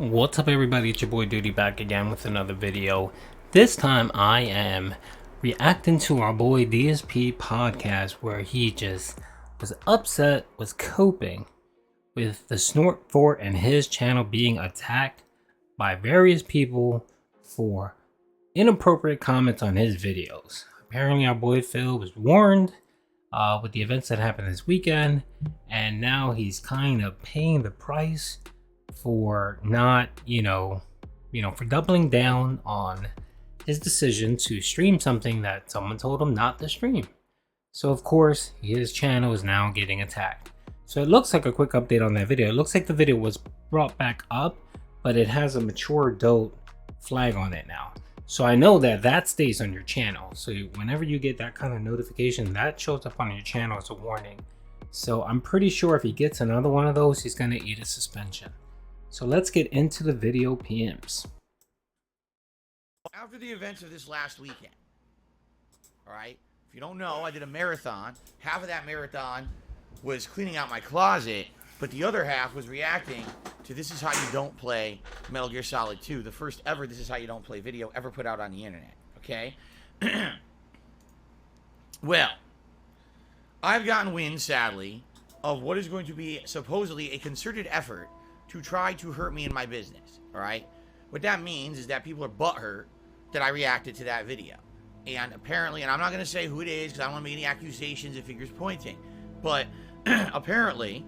What's up everybody, it's your boy Duty back again with another video. This time I am reacting to our boy DSP podcast where he just was upset, was coping with the Snort Fort and his channel being attacked by various people for inappropriate comments on his videos. Apparently our boy Phil was warned with the events that happened this weekend, and now he's kind of paying the price for not, for doubling down on his decision to stream something that someone told him not to stream. So of course, his channel is now getting attacked. So it looks like a quick update on that video. It looks like the video was brought back up, but it has a mature adult flag on it now. So I know that stays on your channel. So whenever you get that kind of notification, that shows up on your channel as a warning. So I'm pretty sure if he gets another one of those, he's gonna eat a suspension. So let's get into the video PMs. After the events of this last weekend, all right, if you don't know, I did a marathon. Half of that marathon was cleaning out my closet, but the other half was reacting to This Is How You Don't Play Metal Gear Solid 2, the first ever This Is How You Don't Play video ever put out on the internet, okay? Well, I've gotten wind, sadly, of what is going to be supposedly a concerted effort to try to hurt me in my business, all right? What that means is that people are butthurt that I reacted to that video. And apparently, and I'm not going to say who it is because I don't want to make any accusations and fingers pointing, but apparently,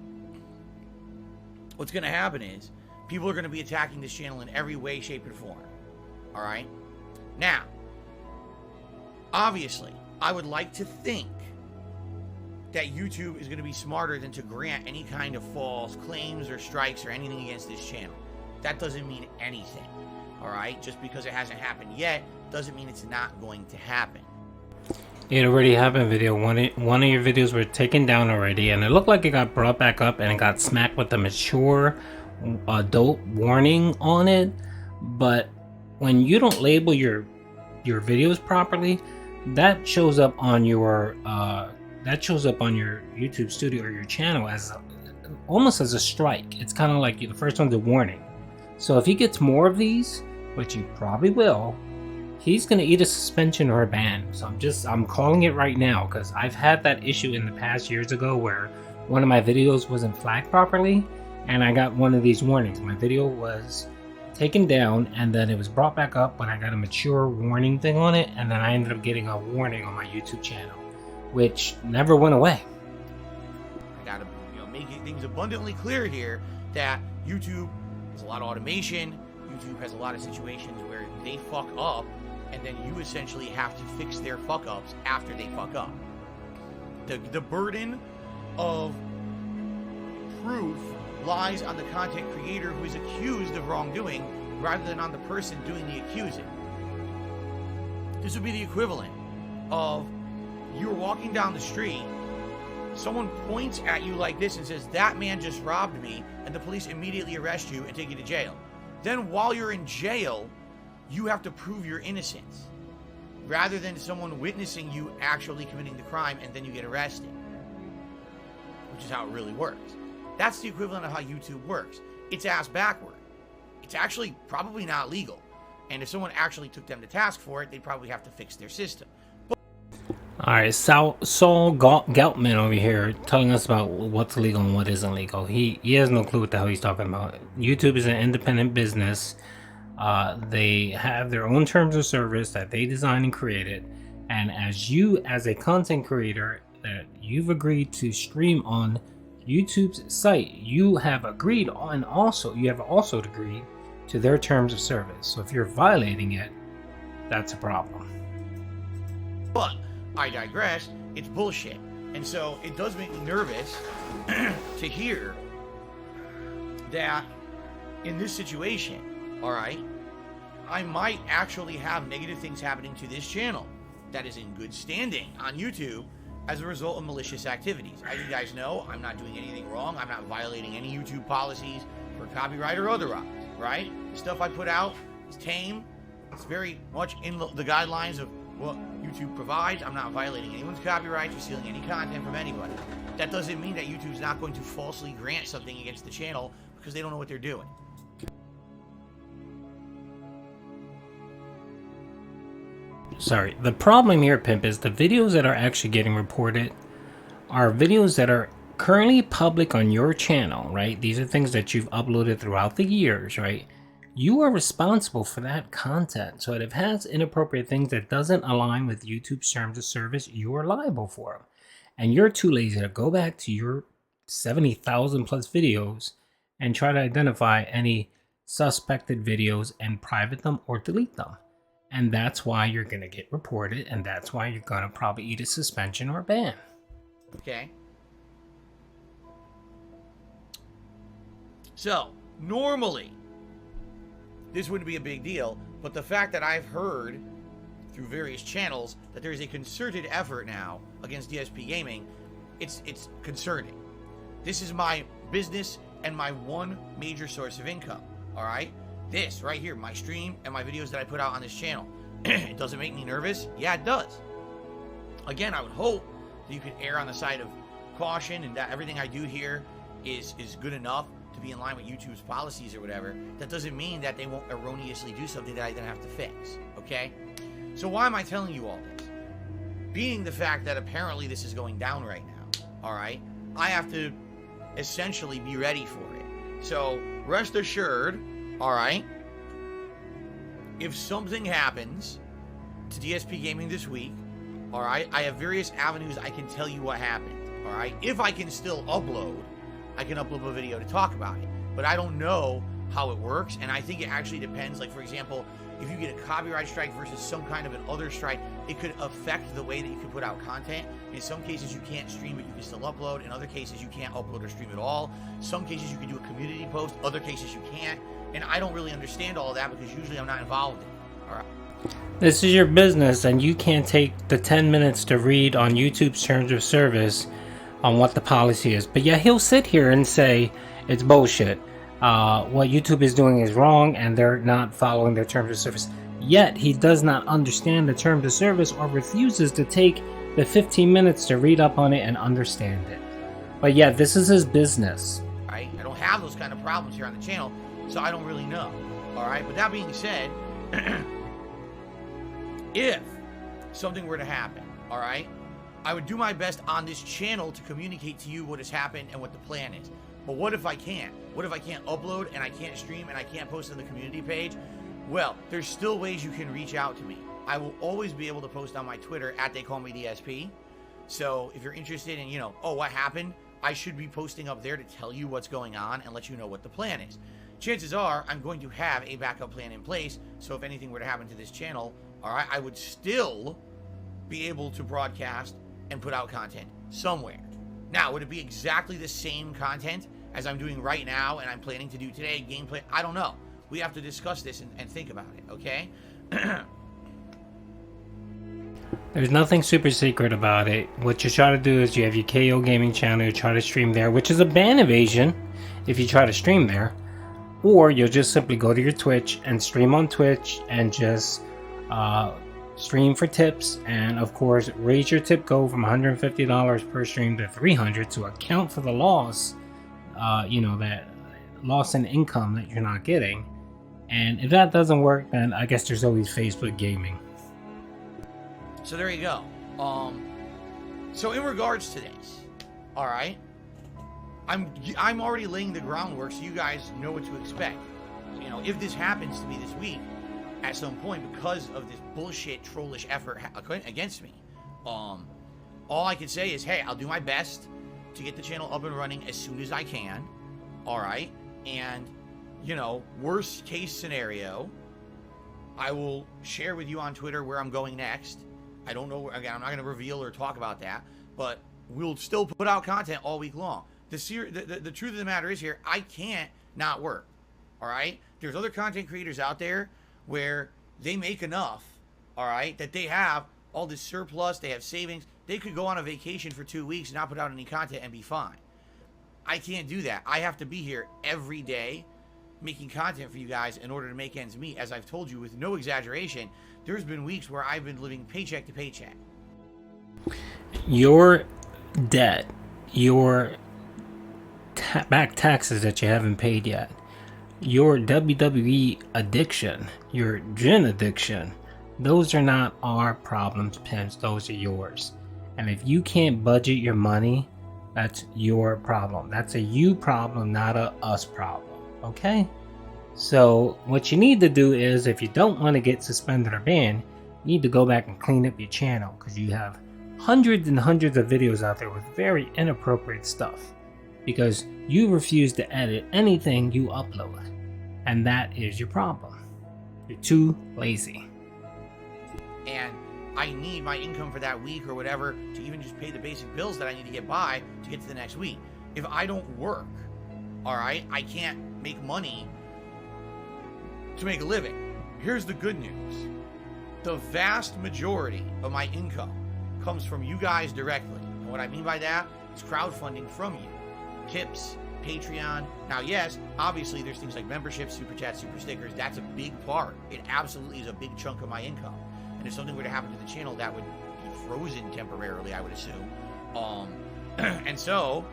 what's going to happen is people are going to be attacking this channel in every way, shape, and form, all right? Now, obviously, I would like to think that YouTube is going to be smarter than to grant any kind of false claims or strikes or anything against this channel. That doesn't mean anything, all right? Just because it hasn't happened yet doesn't mean it's not going to happen. It already happened. Video one of your videos were taken down already, and it looked like it got brought back up and it got smacked with the mature adult warning on it. But when you don't label your videos properly, that shows up on your YouTube studio or your channel as almost as a strike. It's kind of like the first one's a warning. So if he gets more of these, which he probably will, he's gonna eat a suspension or a ban. So I'm calling it right now because I've had that issue in the past years ago where one of my videos wasn't flagged properly and I got one of these warnings. My video was taken down and then it was brought back up, but I got a mature warning thing on it, and then I ended up getting a warning on my YouTube channel, which never went away. I gotta make things abundantly clear here that YouTube has a lot of automation. YouTube has a lot of situations where they fuck up and then you essentially have to fix their fuck ups after they fuck up. The burden of proof lies on the content creator who is accused of wrongdoing rather than on the person doing the accusing. This would be the equivalent of you're walking down the street, someone points at you like this and says, "That man just robbed me," and the police immediately arrest you and take you to jail. Then while you're in jail, you have to prove your innocence, rather than someone witnessing you actually committing the crime and then you get arrested, which is how it really works. That's the equivalent of how YouTube works. It's ass backward. It's actually probably not legal. And if someone actually took them to task for it, they'd probably have to fix their system. Alright, Saul Goutman over here telling us about what's legal and what isn't legal. He has no clue what the hell he's talking about. YouTube is an independent business. They have their own terms of service that they designed and created. And as a content creator, that you've agreed to stream on YouTube's site, you have agreed on you have also agreed to their terms of service. So if you're violating it, that's a problem. But I digress. It's bullshit. And so it does make me nervous to hear that in this situation, all right, I might actually have negative things happening to this channel that is in good standing on YouTube as a result of malicious activities. As you guys know, I'm not doing anything wrong. I'm not violating any YouTube policies for copyright or otherwise, right? The stuff I put out is tame. It's very much in the guidelines of what YouTube provides. I'm not violating anyone's copyrights or stealing any content from anybody. That doesn't mean that YouTube's not going to falsely grant something against the channel because they don't know what they're doing. sorry, the problem here, Pimp, is the videos that are actually getting reported are videos that are currently public on your channel, right? These are things that you've uploaded throughout the years, right? You are responsible for that content. So if it has inappropriate things that doesn't align with YouTube's terms of service, you are liable for them. And you're too lazy to go back to your 70,000 plus videos and try to identify any suspected videos and private them or delete them. And that's why you're going to get reported, and that's why you're going to probably eat a suspension or a ban. Okay. So, normally, this wouldn't be a big deal, but the fact that I've heard through various channels that there's a concerted effort now against DSPGaming, it's concerning. This is my business and my one major source of income, all right? This right here, my stream and my videos that I put out on this channel. It doesn't make me nervous? Yeah, it does. Again, I would hope that you could err on the side of caution and that everything I do here is good enough to be in line with YouTube's policies or whatever. That doesn't mean that they won't erroneously do something that I then have to fix, okay? So why am I telling you all this? Being the fact that apparently this is going down right now, all right? I have to essentially be ready for it. So rest assured, all right, if something happens to DSPGaming this week, all right, I have various avenues I can tell you what happened, all right? If I can still upload, I can upload a video to talk about it. But I don't know how it works, and I think it actually depends. Like, for example, if you get a copyright strike versus some kind of an other strike, it could affect the way that you can put out content. In some cases, you can't stream, but you can still upload. In other cases, you can't upload or stream at all. Some cases, you can do a community post. Other cases, you can't. And I don't really understand all of that because usually I'm not involved in it, all right? This is your business, and you can't take the 10 minutes to read on YouTube's terms of service on what the policy is. But yeah, he'll sit here and say it's bullshit. What YouTube is doing is wrong, and they're not following their terms of service. Yet he does not understand the terms of service or refuses to take the 15 minutes to read up on it and understand it. But yeah, this is his business. Right? I don't have those kind of problems here on the channel, so I don't really know. All right. But that being said, if something were to happen, all right, I would do my best on this channel to communicate to you what has happened and what the plan is. But what if I can't? What if I can't upload and I can't stream and I can't post on the community page? Well, there's still ways you can reach out to me. I will always be able to post on my Twitter at @TheyCallMeDSP. So if you're interested in, oh, what happened? I should be posting up there to tell you what's going on and let you know what the plan is. Chances are I'm going to have a backup plan in place. So if anything were to happen to this channel, all right, I would still be able to broadcast and put out content somewhere. Now, would it be exactly the same content as I'm doing right now and I'm planning to do today, gameplay? I don't know. We have to discuss this and think about it, okay? There's nothing super secret about it. What you try to do is you have your KO Gaming channel, you try to stream there, which is a ban evasion if you try to stream there. Or you'll just simply go to your Twitch and stream on Twitch and just stream for tips, and of course raise your tip goal from $150 per stream to $300 to account for the loss, that loss in income that you're not getting. And if that doesn't work, then I guess there's always Facebook Gaming. So there you go. So in regards to this, all right, I'm already laying the groundwork so you guys know what to expect. If this happens to me this week at some point because of this bullshit trollish effort against me, all I can say is, hey, I'll do my best to get the channel up and running as soon as I can, all right? And, worst case scenario, I will share with you on Twitter where I'm going next. I don't know, again, I'm not going to reveal or talk about that, but we'll still put out content all week long. The truth of the matter is here, I can't not work, all right? There's other content creators out there where they make enough, all right, that they have all this surplus, they have savings. They could go on a vacation for 2 weeks and not put out any content and be fine. I can't do that. I have to be here every day making content for you guys in order to make ends meet. As I've told you, with no exaggeration, there's been weeks where I've been living paycheck to paycheck. Your debt, your back taxes that you haven't paid yet, your WWE addiction, your gin addiction, Those are not our problems, pimps. Those are yours. And if you can't budget your money, that's your problem. That's a you problem, not a us problem. Okay? So what you need to do is, if you don't want to get suspended or banned, you need to go back and clean up your channel, because you have hundreds and hundreds of videos out there with very inappropriate stuff, because you refuse to edit anything you upload, and that is your problem. You're too lazy. And I need my income for that week or whatever to even just pay the basic bills that I need to get by to get to the next week. If I don't work, all right, I can't make money to make a living. Here's the good news. The vast majority of my income comes from you guys directly. And what I mean by that is crowdfunding from you. Tips, Patreon. Now, yes, obviously there's things like memberships, super chats, super stickers. That's a big part. It absolutely is a big chunk of my income. And if something were to happen to the channel, that would be frozen temporarily, I would assume. And so,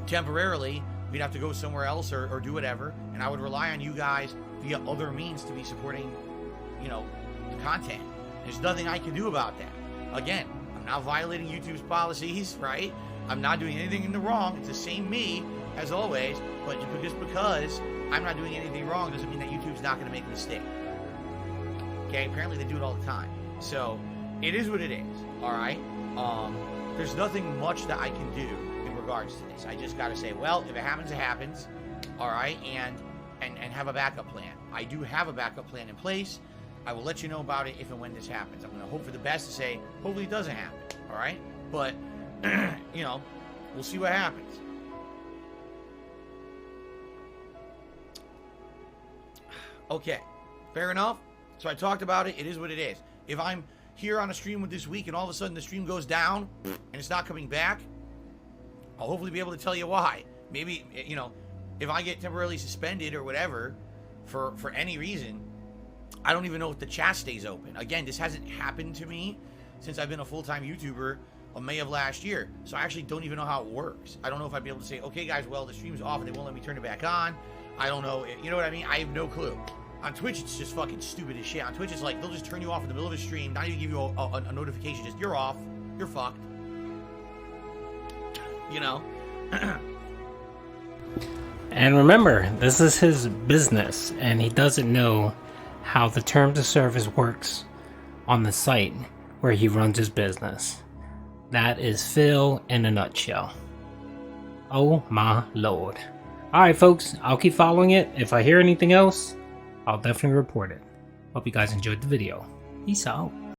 temporarily, we'd have to go somewhere else or do whatever. And I would rely on you guys via other means to be supporting, you know, the content. There's nothing I can do about that. Again, I'm not violating YouTube's policies, right? I'm not doing anything in the wrong. It's the same me as always. But just because I'm not doing anything wrong doesn't mean that YouTube's not going to make a mistake. Okay, apparently they do it all the time. So, it is what it is, alright? There's nothing much that I can do in regards to this. I just gotta say, well, if it happens, it happens, alright? And have a backup plan. I do have a backup plan in place. I will let you know about it if and when this happens. I'm gonna hope for the best to say, hopefully it doesn't happen, alright? But, you know, we'll see what happens. Okay, fair enough. So I talked about it. It is what it is. If I'm here on a stream with this week and all of a sudden the stream goes down and it's not coming back, I'll hopefully be able to tell you why. Maybe, you know, if I get temporarily suspended or whatever for any reason, I don't even know if the chat stays open. Again, this hasn't happened to me since I've been a full-time YouTuber of May of last year. So I actually don't even know how it works. I don't know if I'd be able to say, okay, guys, well, the stream's off and they won't let me turn it back on. I don't know. You know what I mean? I have no clue. On Twitch, it's just fucking stupid as shit. On Twitch, it's like, they'll just turn you off in the middle of a stream, not even give you a notification, just, you're off, you're fucked. You know? And remember, this is his business, and he doesn't know how the terms of service works on the site where he runs his business. That is Phil in a nutshell. Oh my lord. Alright folks, I'll keep following it. If I hear anything else, I'll definitely report it. Hope you guys enjoyed the video. Peace out.